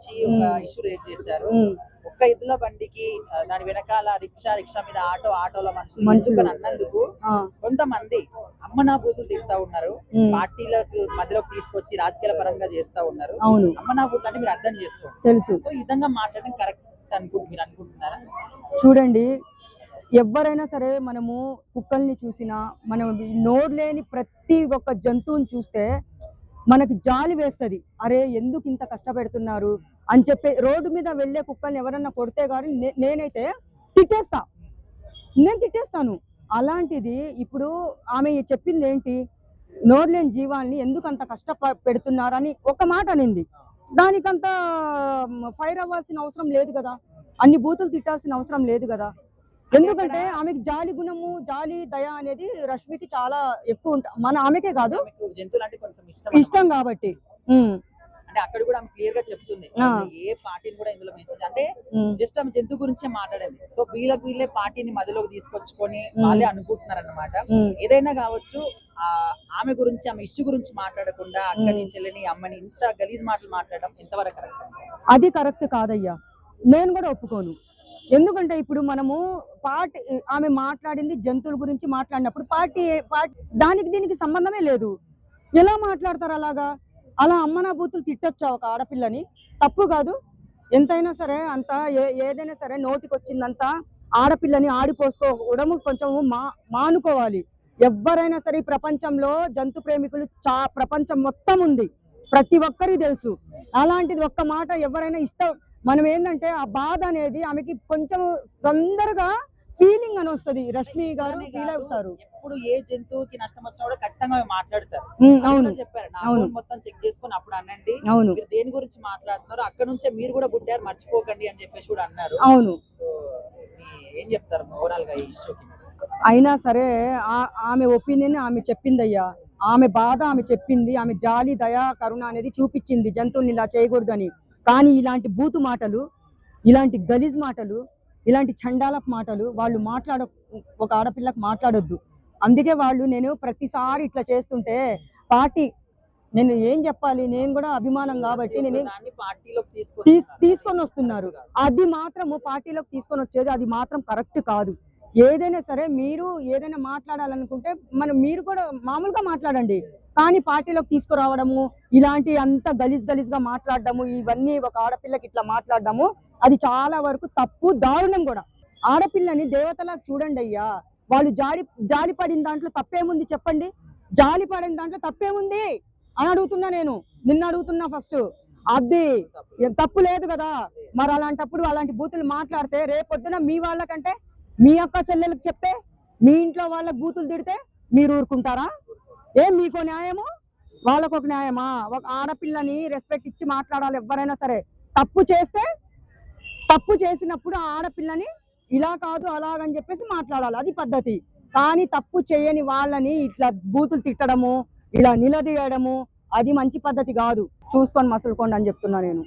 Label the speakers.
Speaker 1: సంబంధించి ఒక issue raise చేశారు. ఒక్క ఎద్దుల బండికి దాని వెనకాల రిక్షా మీద ఆటోలో మనుషులు ఎందుకని అన్నందుకు కొంతమంది అమ్మనా బూతులు తిడతా ఉన్నారు. పార్టీలకు మధ్యలోకి తీసుకొచ్చి రాజకీయ పరంగా చేస్తా ఉన్నారు. అమ్మనా బూతులు అంటే మీరు అర్థం చేసుకోండి. తెలుసు. సో ఈ విధంగా మాట్లాడడం కరెక్ట్ మీరు అనుకుంటున్నారా?
Speaker 2: చూడండి, ఎవరైనా సరే మనము కుక్కల్ని చూసినా, మనం నోరు లేని ప్రతి ఒక్క జంతువుని చూస్తే మనకి జాలి వేస్తుంది. అరే ఎందుకు ఇంత కష్టపెడుతున్నారు అని చెప్పి రోడ్డు మీద వెళ్ళే కుక్కల్ని ఎవరన్నా కొడితే కానీ నేనైతే తిట్టేస్తాను. అలాంటిది ఇప్పుడు ఆమె చెప్పింది ఏంటి, నోరు లేని జీవాల్ని ఎందుకు అంత కష్టపెడుతున్నారని ఒక మాట అనింది. దానికంత ఫైర్ అవ్వాల్సిన అవసరం లేదు కదా, అన్ని బూతులు తిట్టాల్సిన అవసరం లేదు కదా. ఎందుకంటే ఆమెకి జాలి గుణము, జాలి దయ అనేది రష్మికి చాలా ఎక్కువ ఉంటుంది. మన ఆమెకే కాదు,
Speaker 1: జంతువులు అంటే కొంచెం
Speaker 2: ఇష్టం కాబట్టి.
Speaker 1: అంటే అక్కడ కూడా ఆమె క్లియర్ గా చెప్తుంది, ఏ పార్టీని కూడా ఇందులో మెన్షన్ అంటే జస్ట్ ఆమె జంతువు గురించే మాట్లాడింది. సో వీళ్ళే పార్టీని మధ్యలోకి తీసుకొచ్చుకొని వాళ్ళే అనుకుంటున్నారు అన్నమాట. ఏదైనా కావచ్చు, ఆమె గురించి, ఆమె ఇష్యూ గురించి మాట్లాడకుండా అక్కడి చెల్లిని అమ్మని ఇంత గలీజ్ మాటలు మాట్లాడడం ఎంతవరకు కరెక్ట్?
Speaker 2: అది కరెక్ట్ కాదయ్యా, నేను కూడా ఒప్పుకోను. ఎందుకంటే ఇప్పుడు మనము ఆమె మాట్లాడింది జంతువుల గురించి మాట్లాడినప్పుడు పార్టీ దానికి దీనికి సంబంధమే లేదు. ఎలా మాట్లాడతారు అలాగా? అలా అమ్మనా బూతులు తిట్టొచ్చా ఒక ఆడపిల్లని? తప్పు కాదు. ఎంతైనా సరే అంత ఏదైనా సరే నోటికి వచ్చిందంతా ఆడపిల్లని ఆడిపోసుకోవడం కొంచెం మానుకోవాలి. ఎవరైనా సరే ఈ ప్రపంచంలో జంతు ప్రేమికులు ప్రపంచం మొత్తం ఉంది, ప్రతి ఒక్కరికి తెలుసు. అలాంటిది ఒక్క మాట ఎవరైనా ఇష్టం, మనం ఏంటంటే ఆ బాధ అనేది ఆమెకి కొంచెం తొందరగా ఫీలింగ్ అని వస్తుంది. రష్మి గారు ఫీల్ అవుతారు.
Speaker 1: ఎప్పుడు ఏ జంతువుకి నష్టం వచ్చినా కూడా ఖచ్చితంగా మాట్లాడతారు.
Speaker 2: అవును,
Speaker 1: చెప్పారు, నా ఫోన్ మొత్తం చెక్ చేసుకుని అప్పుడు అనండి, మీరు దేని గురించి మాట్లాడుతున్నారు, అక్కడ నుంచే మీరు కూడా పుట్టారు మర్చిపోకండి అని చెప్పేసి కూడా అన్నారు.
Speaker 2: అవును,
Speaker 1: ఏం చెప్తారు ఓవరాల్ గా ఈ ఇష్యూకి?
Speaker 2: అయినా సరే ఆమె ఒపీనియన్ ఆమె చెప్పింది అయ్యా, ఆమె బాధ ఆమె చెప్పింది, ఆమె జాలి దయా కరుణ అనేది చూపించింది జంతువుని ఇలా చేయకూడదని. కానీ ఇలాంటి బూతు మాటలు, ఇలాంటి గలీజ్ మాటలు, ఇలాంటి చండాలపు మాటలు వాళ్ళు ఒక ఆడపిల్లకు మాట్లాడొద్దు. అందుకే నేను ప్రతిసారి ఇట్లా చేస్తుంటే పార్టీ, నేను ఏం చెప్పాలి, నేను కూడా అభిమానం కాబట్టి నేను తీసుకొని వస్తున్నారు. అది మాత్రము పార్టీలోకి తీసుకొని వచ్చేది అది మాత్రం కరెక్ట్ కాదు. ఏదైనా సరే మీరు ఏదైనా మాట్లాడాలనుకుంటే మీరు కూడా మామూలుగా మాట్లాడండి, కానీ పార్టీలోకి తీసుకురావడము, ఇలాంటి అంత గలీజ్గా మాట్లాడడము, ఇవన్నీ ఒక ఆడపిల్లకి ఇట్లా మాట్లాడడము అది చాలా వరకు తప్పు, దారుణం కూడా. ఆడపిల్లని దేవతలా చూడండి అయ్యా. వాళ్ళు జాలి పడిన దాంట్లో తప్పేముంది చెప్పండి? జాలి పడిన దాంట్లో తప్పేముంది అని అడుగుతున్నా, నేను నిన్న అడుగుతున్నా ఫస్ట్. అది తప్పు లేదు కదా. మరి అలాంటప్పుడు అలాంటి బూతులు మాట్లాడితే రేపొద్దున మీ వాళ్ళకంటే, మీ అక్క చెల్లెలకు చెప్తే, మీ ఇంట్లో వాళ్ళకి బూతులు తిడితే మీరు ఊరుకుంటారా? మీకో న్యాయము, వాళ్ళకు ఒక న్యాయమా? ఒక ఆడపిల్లని రెస్పెక్ట్ ఇచ్చి మాట్లాడాలి ఎవరైనా సరే. తప్పు చేసినప్పుడు ఆ ఆడపిల్లని ఇలా కాదు అలాగని చెప్పేసి మాట్లాడాలి, అది పద్ధతి. కానీ తప్పు చేయని వాళ్ళని ఇట్లా బూతులు తిట్టడము, ఇలా నిలదీయడము అది మంచి పద్ధతి కాదు. చూసుకొని మసులుకోండి అని చెప్తున్నా నేను.